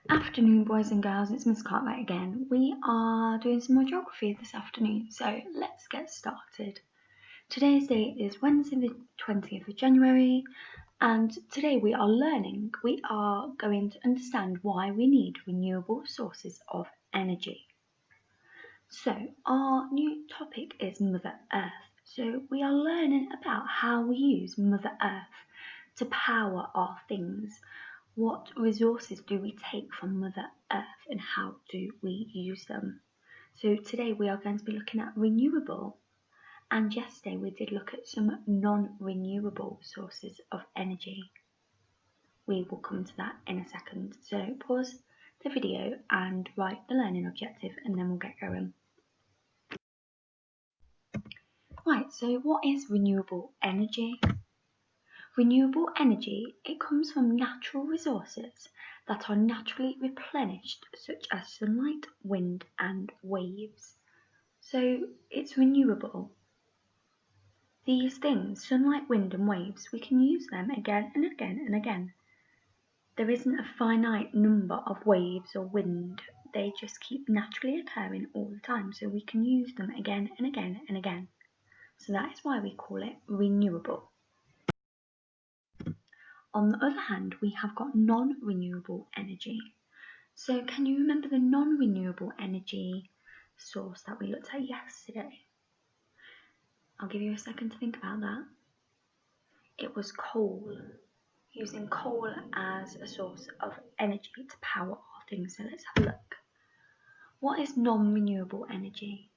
Afternoon, boys and girls, it's Miss Cartwright again. We are doing some more geography this afternoon, so let's get started. Today's date is Wednesday the 20th of January, and today we are going to understand why we need renewable sources of energy. So our new topic is Mother Earth. So we are learning about how we use Mother Earth to power our things. What resources do we take from Mother Earth and how do we use them? So today we are going to be looking at renewable, and yesterday we did look at some non-renewable sources of energy. We will come to that in a second. So pause the video and write the learning objective and then we'll get going. Right, so what is renewable energy? Renewable energy, it comes from natural resources that are naturally replenished, such as sunlight, wind and waves. So it's renewable. These things, sunlight, wind and waves, we can use them again and again and again. There isn't a finite number of waves or wind. They just keep naturally occurring all the time, so we can use them again and again and again. So that is why we call it renewable. On the other hand, we have got non-renewable energy. So can you remember the non-renewable energy source that we looked at yesterday? I'll give you a second to think about that. It was coal, using coal as a source of energy to power our things. So let's have a look. What is non-renewable energy?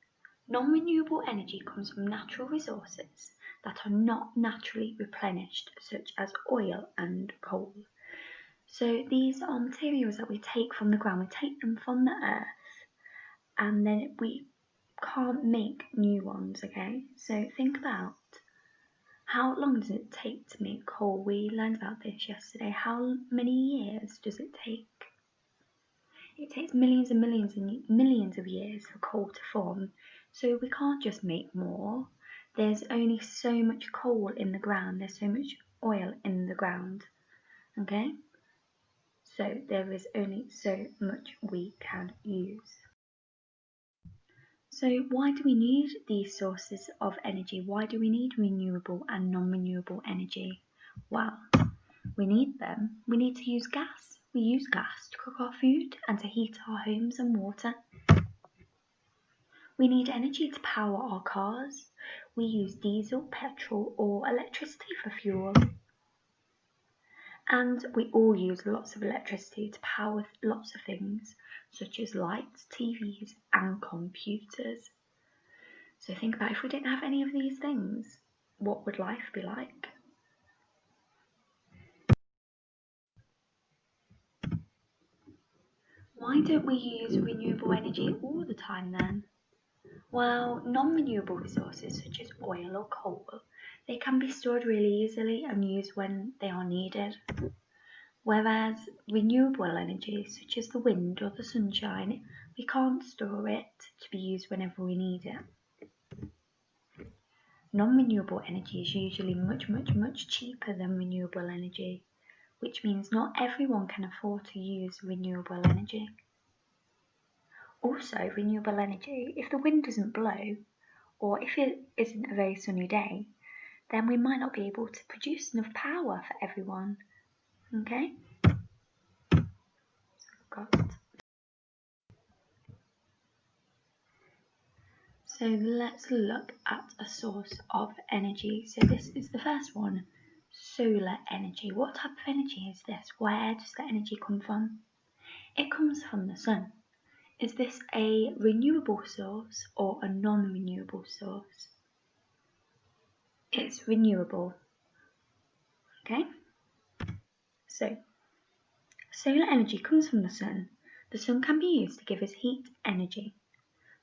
Non-renewable energy comes from natural resources that are not naturally replenished, such as oil and coal. So these are materials that we take from the ground, we take them from the earth, and then we can't make new ones, okay? So think about how long does it take to make coal? We learned about this yesterday. How many years does it take? It takes millions and millions and millions of years for coal to form, so we can't just make more. There's only so much coal in the ground, there's so much oil in the ground, okay? So there is only so much we can use. So why do we need these sources of energy? Why do we need renewable and non-renewable energy? Well, we need them. We need to use gas. We use gas to cook our food and to heat our homes and water. We need energy to power our cars. We use diesel, petrol or electricity for fuel. And we all use lots of electricity to power lots of things, such as lights, TVs and computers. So think about if we didn't have any of these things, what would life be like? Why don't we use renewable energy all the time then? Well, non-renewable resources such as oil or coal, they can be stored really easily and used when they are needed. Whereas renewable energy such as the wind or the sunshine, we can't store it to be used whenever we need it. Non-renewable energy is usually much cheaper than renewable energy, which means not everyone can afford to use renewable energy. Also, renewable energy, if the wind doesn't blow, or if it isn't a very sunny day, then we might not be able to produce enough power for everyone, okay? So let's look at a source of energy. So this is the first one, solar energy. What type of energy is this? Where does the energy come from? It comes from the sun. Is this a renewable source or a non-renewable source? It's renewable. Okay? So, solar energy comes from the sun. The sun can be used to give us heat energy.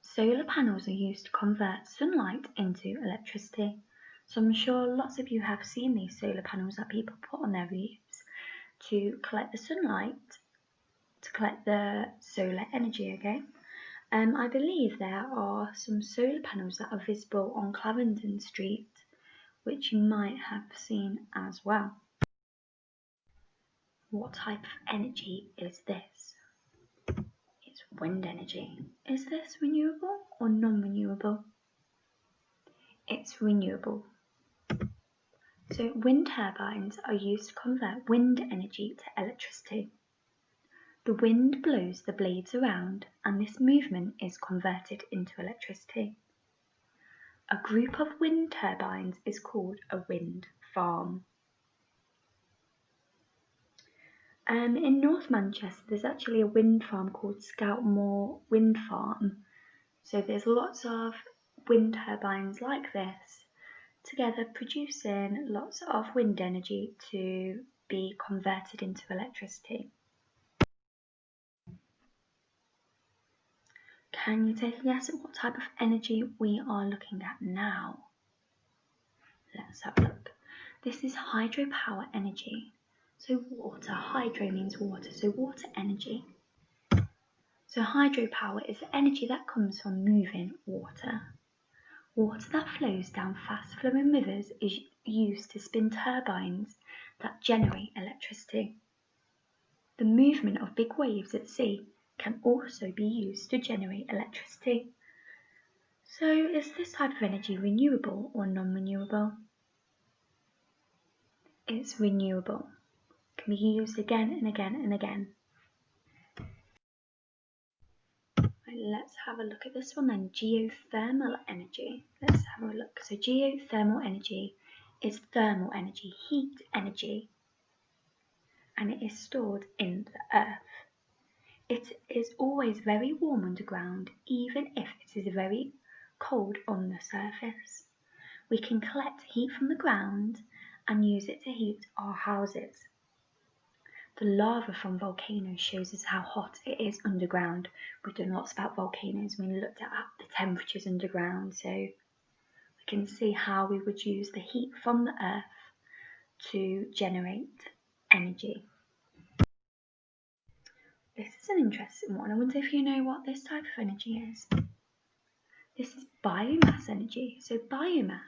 Solar panels are used to convert sunlight into electricity. So I'm sure lots of you have seen these solar panels that people put on their roofs to collect the sunlight, to collect the solar energy, okay? I believe there are some solar panels that are visible on Clarendon Street, which you might have seen as well. What type of energy is this? Wind energy. Is this renewable or non-renewable? It's renewable. So wind turbines are used to convert wind energy to electricity. The wind blows the blades around and this movement is converted into electricity. A group of wind turbines is called a wind farm. In North Manchester there's actually a wind farm called Scoutmoor Wind Farm. So there's lots of wind turbines like this together producing lots of wind energy to be converted into electricity. Can you take a guess at what type of energy we are looking at now? Let's have a look. This is hydropower energy. So water, hydro means water, so water energy. So hydropower is the energy that comes from moving water. Water that flows down fast-flowing rivers is used to spin turbines that generate electricity. The movement of big waves at sea can also be used to generate electricity. So is this type of energy renewable or non-renewable? It's renewable. It can be used again and again and again. Right, let's have a look at this one then. Geothermal energy. Let's have a look. So geothermal energy is thermal energy, heat energy, and it is stored in the earth. It is always very warm underground, even if it is very cold on the surface. We can collect heat from the ground and use it to heat our houses. The lava from volcanoes shows us how hot it is underground. We've done lots about volcanoes. We looked at the temperatures underground, so we can see how we would use the heat from the earth to generate energy. This is an interesting one. I wonder if you know what this type of energy is. This is biomass energy. So biomass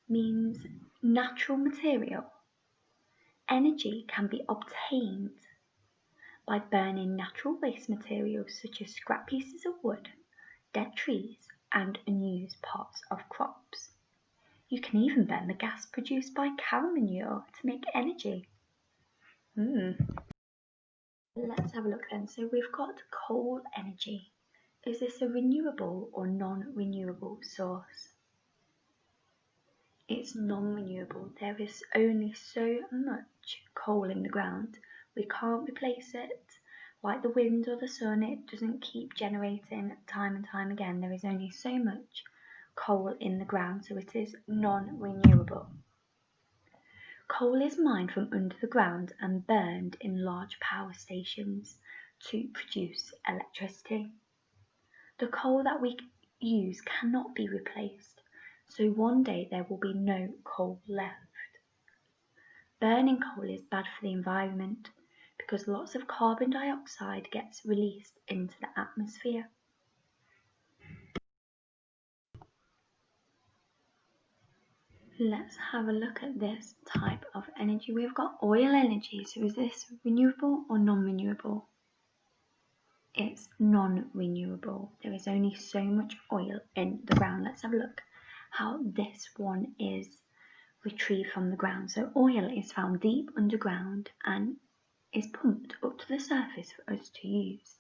means natural material. Energy can be obtained by burning natural waste materials such as scrap pieces of wood, dead trees, and unused parts of crops. You can even burn the gas produced by cow manure to make energy. Let's have a look then. So we've got coal energy. Is this a renewable or non-renewable source? It's non-renewable. There is only so much coal in the ground. We can't replace it. Like the wind or the sun, it doesn't keep generating time and time again. There is only so much coal in the ground, so it is non-renewable. Coal is mined from under the ground and burned in large power stations to produce electricity. The coal that we use cannot be replaced, so one day there will be no coal left. Burning coal is bad for the environment because lots of carbon dioxide gets released into the atmosphere. Let's have a look at this type of energy. We've got oil energy. So is this renewable or non-renewable? It's non-renewable. There is only so much oil in the ground. Let's have a look how this one is retrieved from the ground. So oil is found deep underground and is pumped up to the surface for us to use.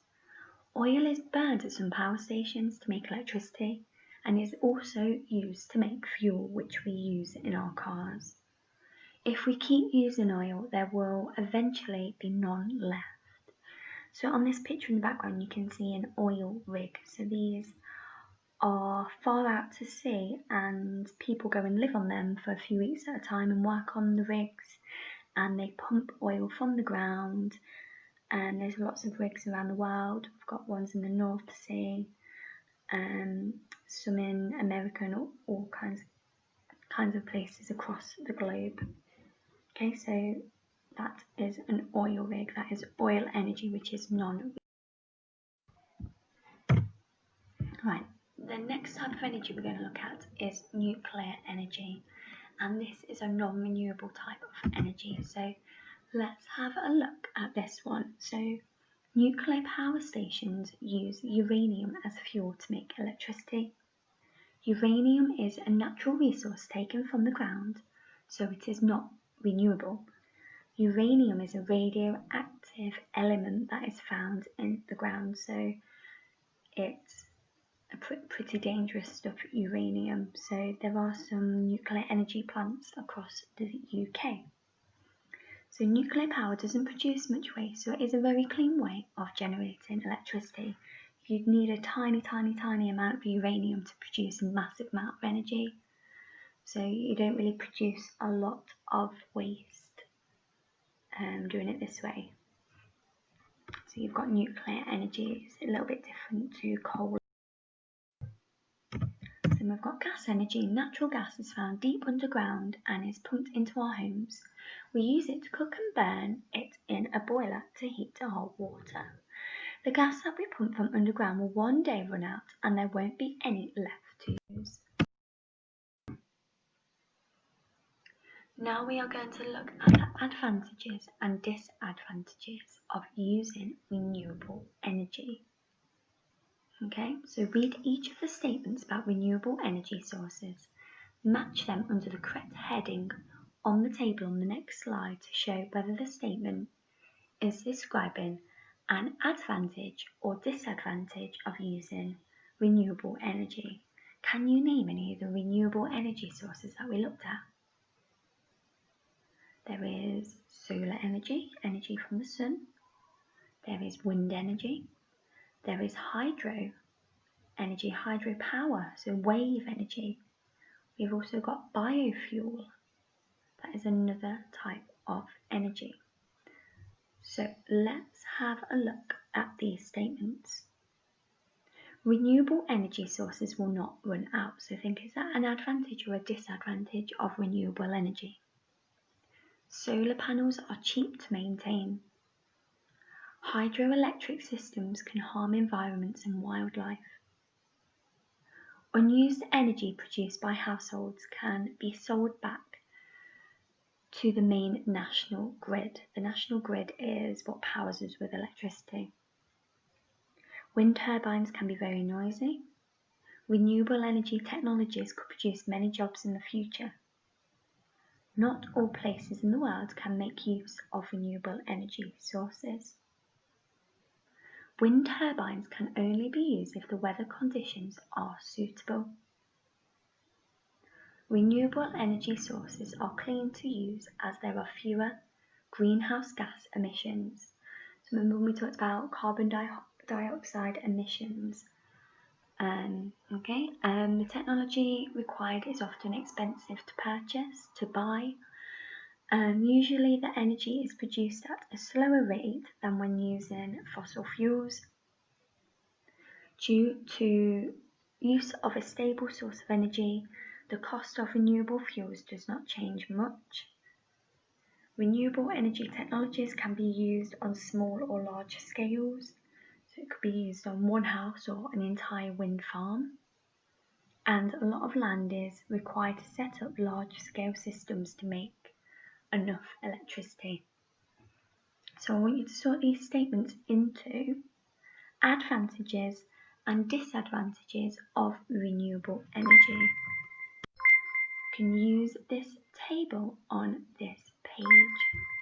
Oil is burned at some power stations to make electricity and is also used to make fuel, which we use in our cars. If we keep using oil, there will eventually be none left. So on this picture in the background, you can see an oil rig. So these are far out to sea and people go and live on them for a few weeks at a time and work on the rigs, and they pump oil from the ground. And there's lots of rigs around the world. We've got ones in the North Sea, some in America, and all kinds of places across the globe. Okay, so that is an oil rig. That is oil energy, which is non-renewable. Right, the next type of energy we're going to look at is nuclear energy, and this is a non-renewable type of energy. So let's have a look at this one. So Nuclear power stations use uranium as fuel to make electricity. Uranium is a natural resource taken from the ground, so it is not renewable. Uranium is a radioactive element that is found in the ground, so it's pretty dangerous stuff, uranium. So there are some nuclear energy plants across the UK. So nuclear power doesn't produce much waste, so it is a very clean way of generating electricity. You'd need a tiny amount of uranium to produce a massive amount of energy. So you don't really produce a lot of waste doing it this way. So you've got nuclear energy, it's a little bit different to coal. Then we've got gas energy. Natural gas is found deep underground and is pumped into our homes. We use it to cook and burn it in a boiler to heat to hot water. The gas that we pump from underground will one day run out and there won't be any left to use. Now we are going to look at the advantages and disadvantages of using renewable energy. Okay, so read each of the statements about renewable energy sources. Match them under the correct heading on the table on the next slide to show whether the statement is describing an advantage or disadvantage of using renewable energy. Can you name any of the renewable energy sources that we looked at? There is solar energy, energy from the sun. There is wind energy. There is hydro energy, hydropower, so wave energy. We've also got biofuel. That is another type of energy. So let's have a look at these statements. Renewable energy sources will not run out. So think, is that an advantage or a disadvantage of renewable energy? Solar panels are cheap to maintain. Hydroelectric systems can harm environments and wildlife. Unused energy produced by households can be sold back to the main national grid. The national grid is what powers us with electricity. Wind turbines can be very noisy. Renewable energy technologies could produce many jobs in the future. Not all places in the world can make use of renewable energy sources. Wind turbines can only be used if the weather conditions are suitable. Renewable energy sources are clean to use as there are fewer greenhouse gas emissions. So remember when we talked about carbon dioxide emissions? The technology required is often expensive to purchase, to buy. Usually the energy is produced at a slower rate than when using fossil fuels. Due to use of a stable source of energy, the cost of renewable fuels does not change much. Renewable energy technologies can be used on small or large scales. So it could be used on one house or an entire wind farm. And a lot of land is required to set up large-scale systems to make enough electricity. So I want you to sort these statements into advantages and disadvantages of renewable energy. You can use this table on this page.